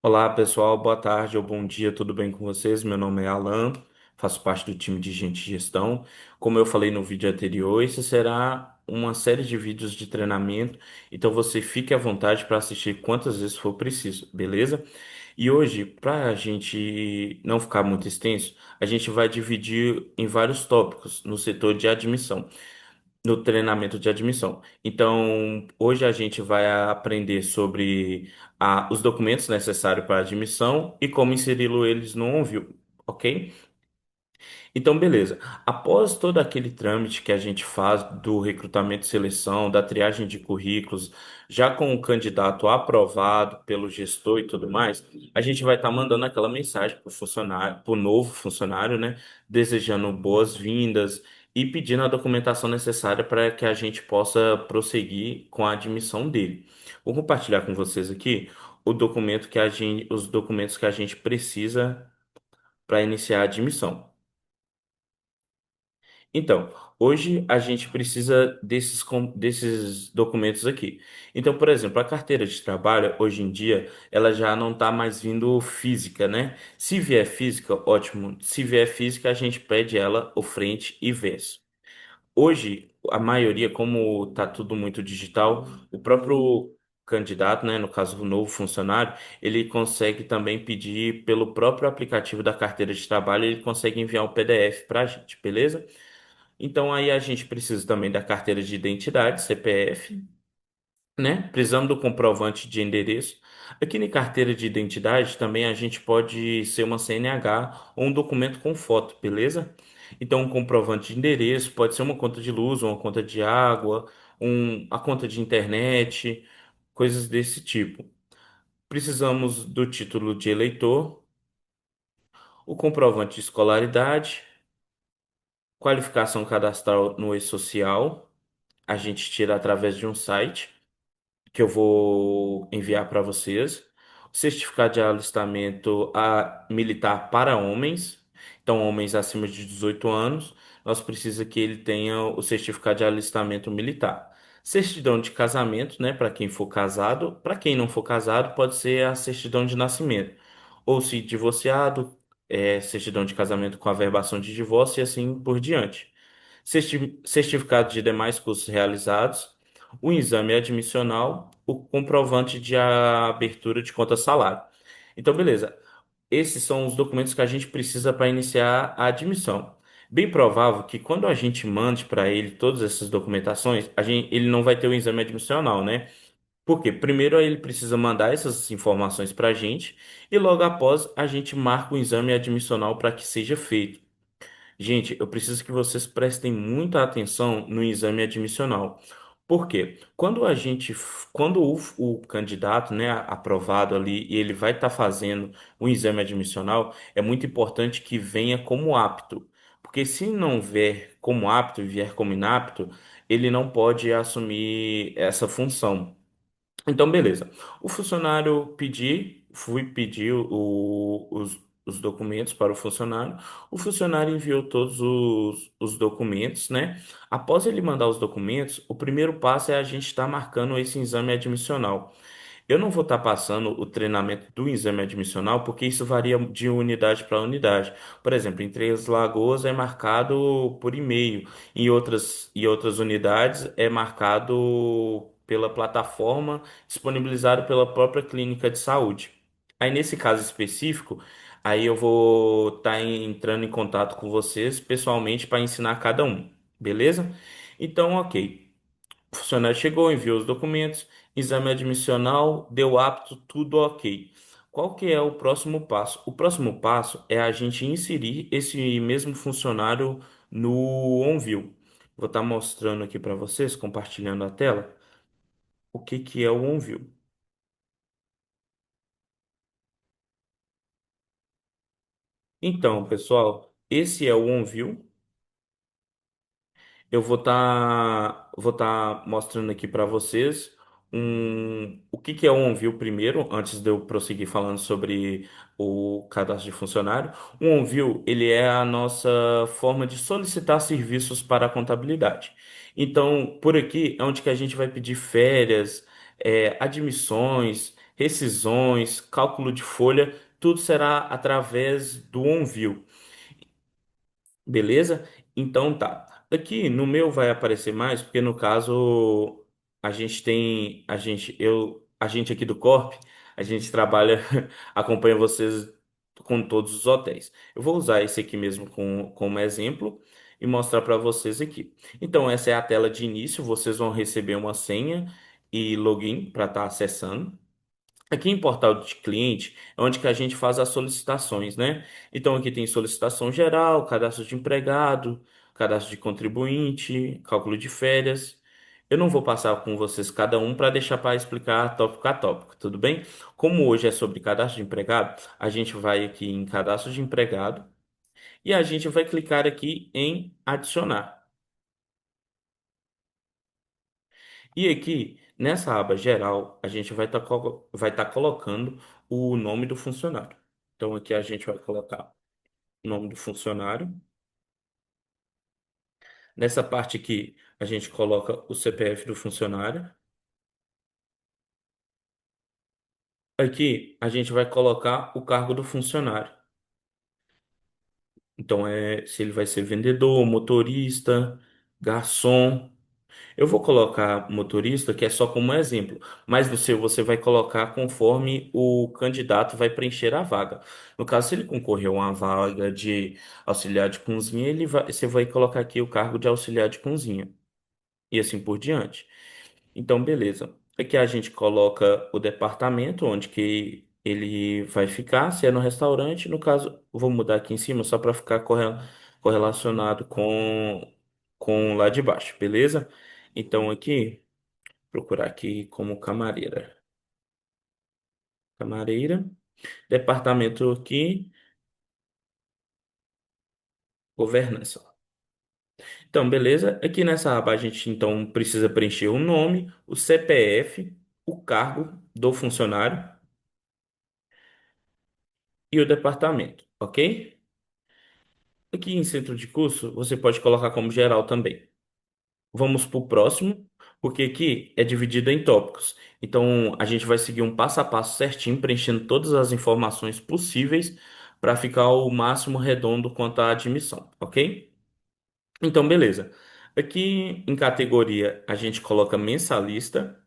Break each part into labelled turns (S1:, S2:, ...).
S1: Olá, pessoal, boa tarde ou bom dia, tudo bem com vocês? Meu nome é Alan, faço parte do time de Gente e Gestão. Como eu falei no vídeo anterior, esse será uma série de vídeos de treinamento, então você fique à vontade para assistir quantas vezes for preciso, beleza? E hoje, para a gente não ficar muito extenso, a gente vai dividir em vários tópicos no setor de admissão no treinamento de admissão. Então, hoje a gente vai aprender sobre os documentos necessários para admissão e como inseri-lo eles no OnView, ok? Então, beleza. Após todo aquele trâmite que a gente faz do recrutamento e seleção, da triagem de currículos, já com o candidato aprovado pelo gestor e tudo mais, a gente vai estar mandando aquela mensagem para o funcionário, para o novo funcionário, né? Desejando boas-vindas e pedindo a documentação necessária para que a gente possa prosseguir com a admissão dele. Vou compartilhar com vocês aqui os documentos que a gente precisa para iniciar a admissão. Então, hoje a gente precisa desses documentos aqui. Então, por exemplo, a carteira de trabalho, hoje em dia, ela já não está mais vindo física, né? Se vier física, ótimo. Se vier física, a gente pede ela o frente e verso. Hoje, a maioria, como está tudo muito digital, o próprio candidato, né, no caso o novo funcionário, ele consegue também pedir pelo próprio aplicativo da carteira de trabalho, ele consegue enviar um PDF para a gente, beleza? Então aí a gente precisa também da carteira de identidade, CPF, né? Precisamos do comprovante de endereço. Aqui na carteira de identidade também a gente pode ser uma CNH ou um documento com foto, beleza? Então um comprovante de endereço pode ser uma conta de luz, uma conta de água, a conta de internet, coisas desse tipo. Precisamos do título de eleitor, o comprovante de escolaridade, qualificação cadastral no e-social. A gente tira através de um site que eu vou enviar para vocês. O certificado de alistamento militar para homens, então homens acima de 18 anos, nós precisamos que ele tenha o certificado de alistamento militar. Certidão de casamento, né, para quem for casado. Para quem não for casado, pode ser a certidão de nascimento. Ou se divorciado, certidão de casamento com averbação de divórcio e assim por diante. Certificado de demais cursos realizados, o exame admissional, o comprovante de abertura de conta salário. Então, beleza. Esses são os documentos que a gente precisa para iniciar a admissão. Bem provável que quando a gente mande para ele todas essas documentações, ele não vai ter o exame admissional, né? Por quê? Primeiro ele precisa mandar essas informações para a gente e logo após a gente marca o exame admissional para que seja feito. Gente, eu preciso que vocês prestem muita atenção no exame admissional. Por quê? Quando o candidato, né, aprovado ali, e ele vai estar fazendo o exame admissional, é muito importante que venha como apto. Porque se não vier como apto e vier como inapto, ele não pode assumir essa função. Então, beleza. O funcionário fui pedir os documentos para o funcionário. O funcionário enviou todos os documentos, né? Após ele mandar os documentos, o primeiro passo é a gente estar marcando esse exame admissional. Eu não vou estar passando o treinamento do exame admissional, porque isso varia de unidade para unidade. Por exemplo, em Três Lagoas é marcado por e-mail, em outras unidades é marcado pela plataforma disponibilizada pela própria clínica de saúde. Aí, nesse caso específico, aí eu vou estar entrando em contato com vocês pessoalmente para ensinar cada um, beleza? Então, ok. O funcionário chegou, enviou os documentos, exame admissional, deu apto, tudo ok. Qual que é o próximo passo? O próximo passo é a gente inserir esse mesmo funcionário no OnView. Vou estar mostrando aqui para vocês, compartilhando a tela, o que que é o OnView. Então, pessoal, esse é o OnView. Eu vou tá mostrando aqui para vocês o que que é o OnView primeiro, antes de eu prosseguir falando sobre o cadastro de funcionário. O OnView, ele é a nossa forma de solicitar serviços para a contabilidade. Então, por aqui é onde que a gente vai pedir férias, admissões, rescisões, cálculo de folha, tudo será através do OnView. Beleza? Então tá. Aqui no meu vai aparecer mais, porque no caso a gente aqui do Corp, a gente trabalha, acompanha vocês com todos os hotéis. Eu vou usar esse aqui mesmo como exemplo e mostrar para vocês aqui. Então essa é a tela de início, vocês vão receber uma senha e login para estar acessando. Aqui em portal de cliente é onde que a gente faz as solicitações, né? Então aqui tem solicitação geral, cadastro de empregado, cadastro de contribuinte, cálculo de férias. Eu não vou passar com vocês cada um para deixar para explicar tópico a tópico, tudo bem? Como hoje é sobre cadastro de empregado, a gente vai aqui em cadastro de empregado e a gente vai clicar aqui em adicionar. E aqui, nessa aba geral, a gente vai tá colocando o nome do funcionário. Então, aqui a gente vai colocar o nome do funcionário. Nessa parte aqui, a gente coloca o CPF do funcionário. Aqui, a gente vai colocar o cargo do funcionário. Então, se ele vai ser vendedor, motorista, garçom. Eu vou colocar motorista, que é só como exemplo, mas no seu você vai colocar conforme o candidato vai preencher a vaga. No caso, se ele concorreu a uma vaga de auxiliar de cozinha, você vai colocar aqui o cargo de auxiliar de cozinha e assim por diante. Então, beleza. Aqui a gente coloca o departamento onde que ele vai ficar, se é no restaurante, no caso, vou mudar aqui em cima só para ficar correlacionado com lá de baixo, beleza? Então aqui, procurar aqui como camareira. Camareira, departamento aqui, governança. Então, beleza? Aqui nessa aba a gente então precisa preencher o nome, o CPF, o cargo do funcionário e o departamento, ok? Aqui em centro de curso, você pode colocar como geral também. Vamos para o próximo, porque aqui é dividido em tópicos. Então, a gente vai seguir um passo a passo certinho, preenchendo todas as informações possíveis para ficar o máximo redondo quanto à admissão, ok? Então, beleza. Aqui em categoria, a gente coloca mensalista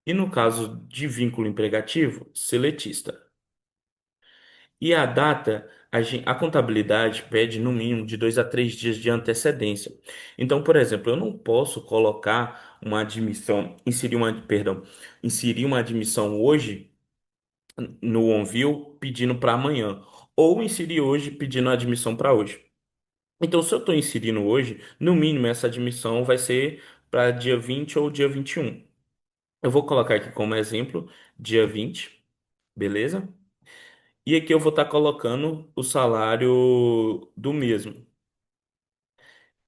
S1: e no caso de vínculo emregativo, seletista. E a data, a contabilidade pede no mínimo de 2 a 3 dias de antecedência. Então, por exemplo, eu não posso colocar uma admissão, inserir uma admissão hoje no OnView pedindo para amanhã, ou inserir hoje pedindo a admissão para hoje. Então, se eu estou inserindo hoje, no mínimo essa admissão vai ser para dia 20 ou dia 21. Eu vou colocar aqui como exemplo dia 20, beleza? E aqui eu vou estar colocando o salário do mesmo.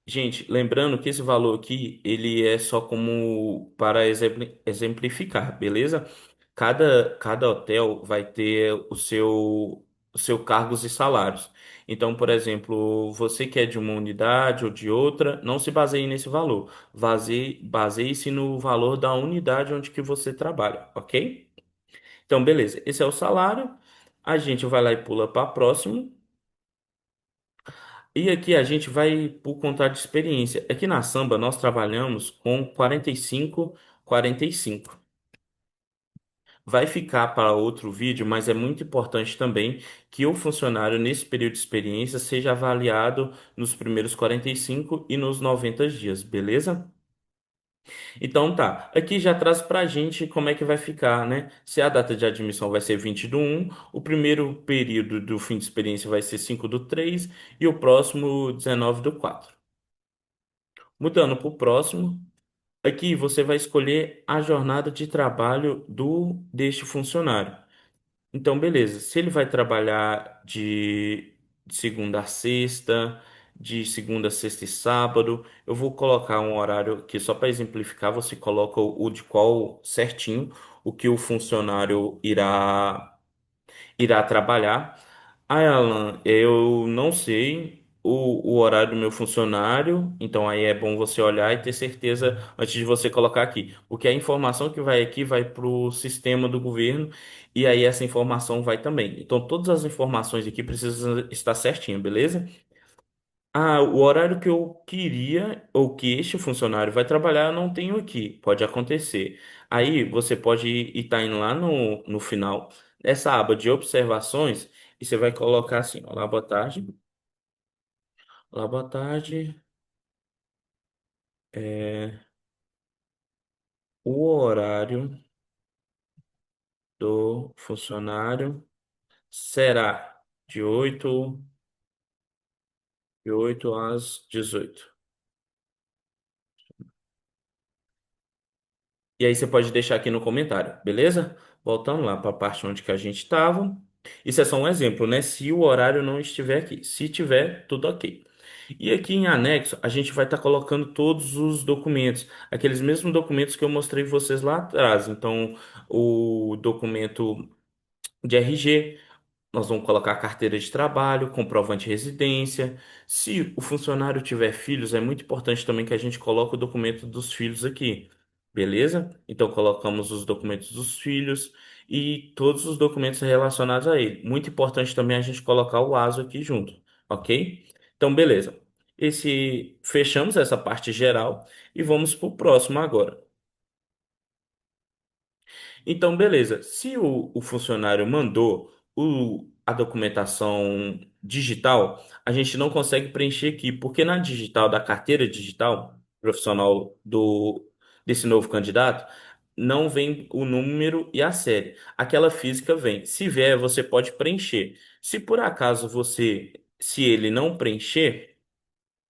S1: Gente, lembrando que esse valor aqui, ele é só como para exemplificar, beleza? Cada hotel vai ter o seu cargos e salários. Então, por exemplo, você que é de uma unidade ou de outra, não se baseie nesse valor. Baseie-se no valor da unidade onde que você trabalha, ok? Então, beleza. Esse é o salário. A gente vai lá e pula para próximo. E aqui a gente vai por conta de experiência. Aqui na Samba nós trabalhamos com 45, 45. Vai ficar para outro vídeo, mas é muito importante também que o funcionário nesse período de experiência seja avaliado nos primeiros 45 e nos 90 dias, beleza? Então tá, aqui já traz pra gente como é que vai ficar, né? Se a data de admissão vai ser 20/1, o primeiro período do fim de experiência vai ser 5/3 e o próximo 19/4. Mudando para o próximo, aqui você vai escolher a jornada de trabalho deste funcionário. Então, beleza. Se ele vai trabalhar de segunda a sexta, de segunda a sexta e sábado, eu vou colocar um horário que só para exemplificar, você coloca o de qual certinho o que o funcionário irá trabalhar. Ah, Alan, eu não sei o horário do meu funcionário, então aí é bom você olhar e ter certeza antes de você colocar aqui, porque a informação que vai aqui vai para o sistema do governo e aí essa informação vai também. Então todas as informações aqui precisam estar certinho, beleza? Ah, o horário que eu queria ou que este funcionário vai trabalhar, eu não tenho aqui. Pode acontecer. Aí você pode estar indo lá no final dessa aba de observações e você vai colocar assim: olá, boa tarde. Olá, boa tarde. É, o horário do funcionário será de 8 às 18. E aí você pode deixar aqui no comentário, beleza? Voltando lá para a parte onde que a gente estava. Isso é só um exemplo, né? Se o horário não estiver aqui. Se tiver, tudo ok. E aqui em anexo, a gente vai estar colocando todos os documentos, aqueles mesmos documentos que eu mostrei vocês lá atrás. Então, o documento de RG. Nós vamos colocar carteira de trabalho, comprovante de residência. Se o funcionário tiver filhos, é muito importante também que a gente coloque o documento dos filhos aqui, beleza? Então colocamos os documentos dos filhos e todos os documentos relacionados a ele. Muito importante também a gente colocar o ASO aqui junto, ok? Então, beleza. Fechamos essa parte geral e vamos para o próximo agora. Então, beleza. Se o funcionário mandou a documentação digital, a gente não consegue preencher aqui, porque na digital, da carteira digital profissional desse novo candidato, não vem o número e a série. Aquela física vem. Se vier, você pode preencher. Se por acaso se ele não preencher,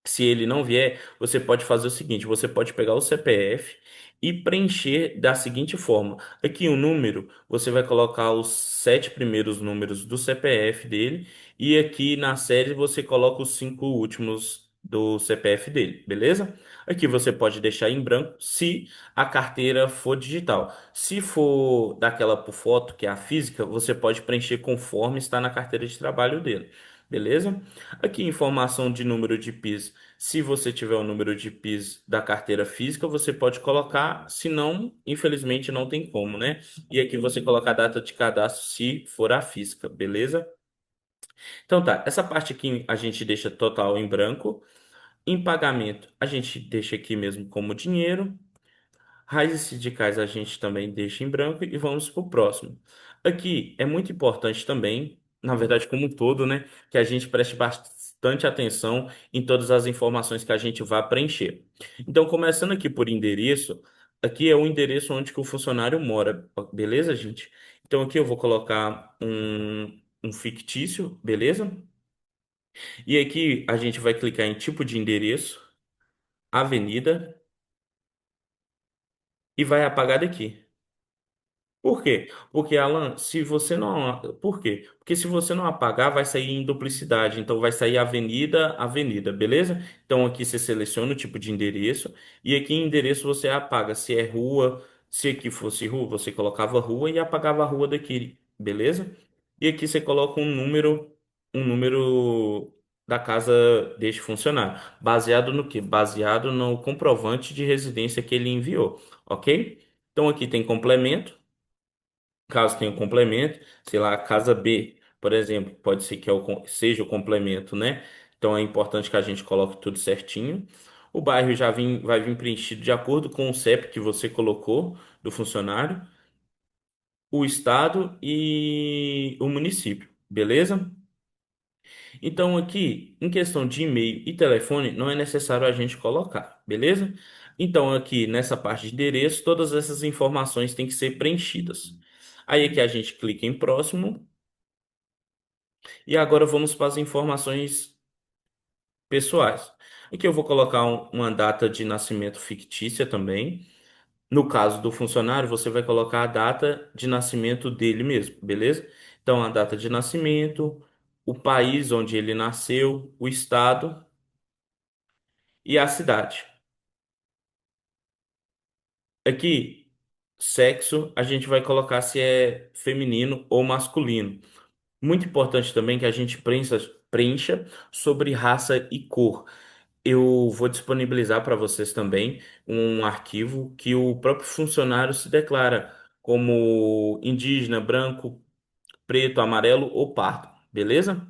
S1: se ele não vier, você pode fazer o seguinte: você pode pegar o CPF e preencher da seguinte forma. Aqui o número, você vai colocar os 7 primeiros números do CPF dele e aqui na série você coloca os 5 últimos do CPF dele, beleza? Aqui você pode deixar em branco se a carteira for digital. Se for daquela por foto, que é a física, você pode preencher conforme está na carteira de trabalho dele. Beleza? Aqui, informação de número de PIS. Se você tiver o número de PIS da carteira física, você pode colocar, se não, infelizmente não tem como, né? E aqui você coloca a data de cadastro se for a física, beleza? Então tá, essa parte aqui a gente deixa total em branco. Em pagamento, a gente deixa aqui mesmo como dinheiro. Raízes sindicais a gente também deixa em branco e vamos para o próximo. Aqui é muito importante também, na verdade, como um todo, né, que a gente preste bastante atenção em todas as informações que a gente vai preencher. Então, começando aqui por endereço, aqui é o endereço onde que o funcionário mora, beleza, gente? Então, aqui eu vou colocar um fictício, beleza? E aqui a gente vai clicar em tipo de endereço, avenida, e vai apagar daqui. Por quê? Porque, Alan, se você não. Por quê? Porque se você não apagar, vai sair em duplicidade. Então, vai sair avenida, avenida, beleza? Então, aqui você seleciona o tipo de endereço. E aqui em endereço você apaga. Se é rua, se aqui fosse rua, você colocava rua e apagava a rua daqui, beleza? E aqui você coloca um número da casa deste funcionário. Baseado no quê? Baseado no comprovante de residência que ele enviou, ok? Então, aqui tem complemento. Caso tenha um complemento, sei lá, a casa B, por exemplo, pode ser que seja o complemento, né? Então é importante que a gente coloque tudo certinho. O bairro vai vir preenchido de acordo com o CEP que você colocou do funcionário, o estado e o município, beleza? Então aqui, em questão de e-mail e telefone, não é necessário a gente colocar, beleza? Então aqui nessa parte de endereço, todas essas informações têm que ser preenchidas. Aí aqui a gente clica em próximo. E agora vamos para as informações pessoais. Aqui eu vou colocar uma data de nascimento fictícia também. No caso do funcionário, você vai colocar a data de nascimento dele mesmo, beleza? Então, a data de nascimento, o país onde ele nasceu, o estado e a cidade. Aqui, sexo, a gente vai colocar se é feminino ou masculino. Muito importante também que a gente preencha sobre raça e cor. Eu vou disponibilizar para vocês também um arquivo que o próprio funcionário se declara como indígena, branco, preto, amarelo ou pardo, beleza?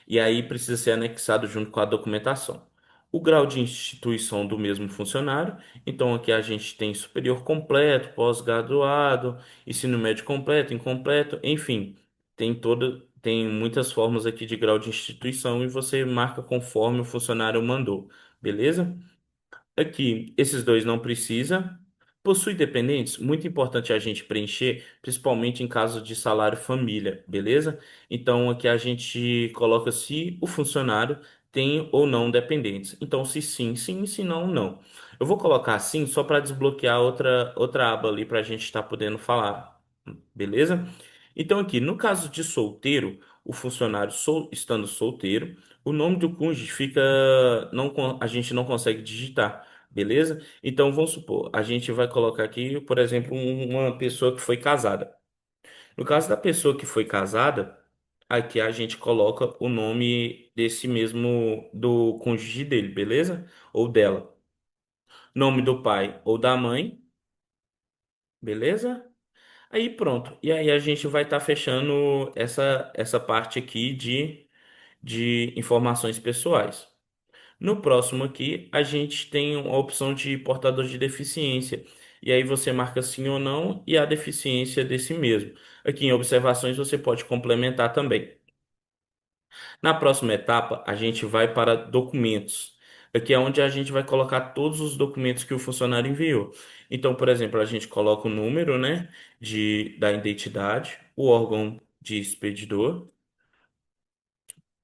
S1: E aí precisa ser anexado junto com a documentação. O grau de instituição do mesmo funcionário, então aqui a gente tem superior completo, pós-graduado, ensino médio completo, incompleto, enfim, tem muitas formas aqui de grau de instituição e você marca conforme o funcionário mandou, beleza? Aqui, esses dois não precisa. Possui dependentes? Muito importante a gente preencher, principalmente em caso de salário família, beleza? Então aqui a gente coloca se o funcionário tem ou não dependentes. Então, se sim, sim, se não, não. Eu vou colocar assim só para desbloquear outra aba ali para a gente estar podendo falar, beleza? Então, aqui, no caso de solteiro, o funcionário estando solteiro, o nome do cônjuge fica, não, a gente não consegue digitar. Beleza? Então vamos supor, a gente vai colocar aqui, por exemplo, uma pessoa que foi casada. No caso da pessoa que foi casada, aqui a gente coloca o nome desse mesmo do cônjuge dele, beleza? Ou dela. Nome do pai ou da mãe, beleza? Aí pronto. E aí a gente vai estar fechando essa parte aqui de informações pessoais. No próximo aqui, a gente tem a opção de portador de deficiência. E aí você marca sim ou não e a deficiência desse mesmo. Aqui em observações você pode complementar também. Na próxima etapa, a gente vai para documentos. Aqui é onde a gente vai colocar todos os documentos que o funcionário enviou. Então, por exemplo, a gente coloca o número, né, da identidade, o órgão de expedidor,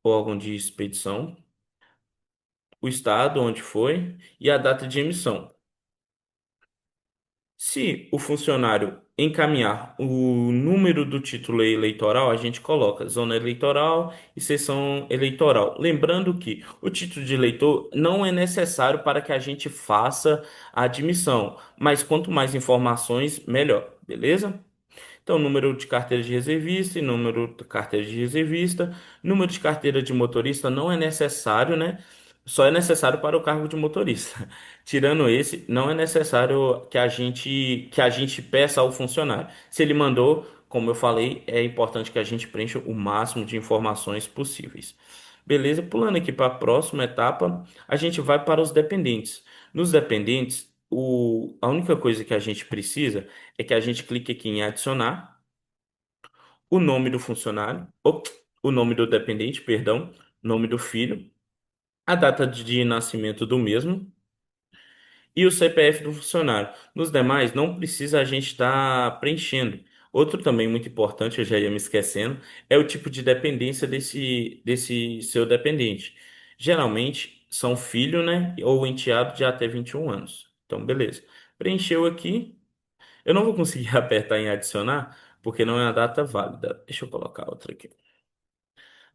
S1: o órgão de expedição, o estado onde foi e a data de emissão. Se o funcionário encaminhar o número do título eleitoral, a gente coloca zona eleitoral e seção eleitoral. Lembrando que o título de eleitor não é necessário para que a gente faça a admissão, mas quanto mais informações, melhor, beleza? Então, número de carteira de reservista e número de carteira de reservista. Número de carteira de motorista não é necessário, né? Só é necessário para o cargo de motorista. Tirando esse, não é necessário que a gente peça ao funcionário. Se ele mandou, como eu falei, é importante que a gente preencha o máximo de informações possíveis. Beleza? Pulando aqui para a próxima etapa, a gente vai para os dependentes. Nos dependentes, a única coisa que a gente precisa é que a gente clique aqui em adicionar o nome do funcionário, o nome do dependente, perdão, nome do filho, a data de nascimento do mesmo e o CPF do funcionário. Nos demais, não precisa a gente estar preenchendo. Outro também muito importante, eu já ia me esquecendo, é o tipo de dependência desse seu dependente. Geralmente são filho, né, ou enteado de até 21 anos. Então, beleza. Preencheu aqui. Eu não vou conseguir apertar em adicionar, porque não é a data válida. Deixa eu colocar outra aqui.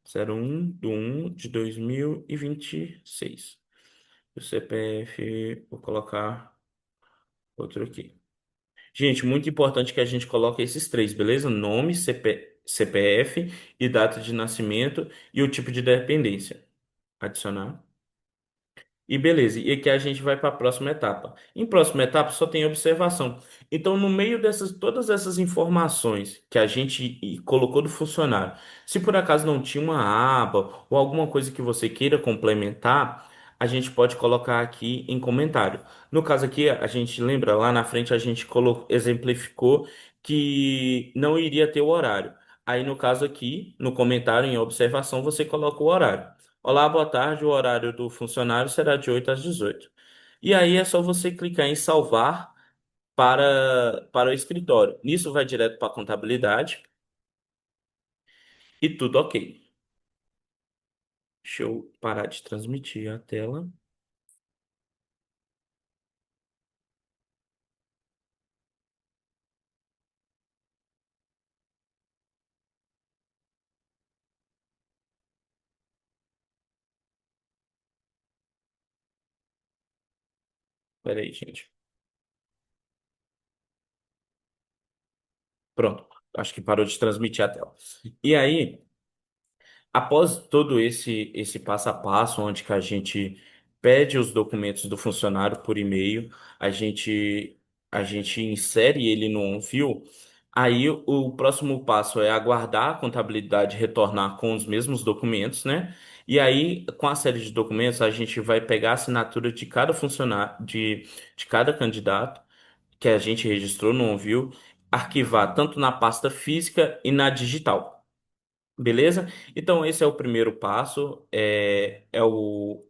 S1: 01/1/2026. O CPF, vou colocar outro aqui. Gente, muito importante que a gente coloque esses três, beleza? Nome, CPF e data de nascimento e o tipo de dependência. Adicionar. E beleza, e aqui a gente vai para a próxima etapa. Em próxima etapa só tem observação. Então, no meio dessas todas essas informações que a gente colocou do funcionário, se por acaso não tinha uma aba ou alguma coisa que você queira complementar, a gente pode colocar aqui em comentário. No caso aqui, a gente lembra lá na frente a gente exemplificou que não iria ter o horário. Aí no caso aqui, no comentário em observação, você coloca o horário. Olá, boa tarde. O horário do funcionário será de 8 às 18. E aí é só você clicar em salvar para o escritório. Nisso vai direto para a contabilidade e tudo ok. Deixa eu parar de transmitir a tela. Pera aí, gente. Pronto. Acho que parou de transmitir a tela. E aí. Após todo esse passo a passo, onde que a gente pede os documentos do funcionário por e-mail, a gente a gente insere ele no OnView, aí o próximo passo é aguardar a contabilidade retornar com os mesmos documentos, né? E aí, com a série de documentos, a gente vai pegar a assinatura de cada funcionário, de cada candidato que a gente registrou no OnView, arquivar tanto na pasta física e na digital. Beleza? Então, esse é o primeiro passo,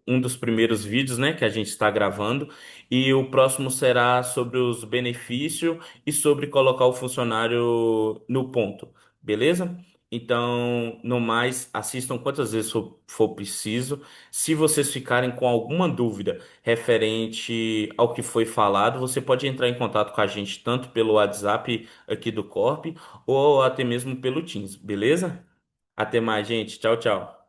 S1: um dos primeiros vídeos, né, que a gente está gravando, e o próximo será sobre os benefícios e sobre colocar o funcionário no ponto, beleza? Então, no mais, assistam quantas vezes for preciso. Se vocês ficarem com alguma dúvida referente ao que foi falado, você pode entrar em contato com a gente tanto pelo WhatsApp aqui do Corp ou até mesmo pelo Teams, beleza? Até mais, gente. Tchau, tchau.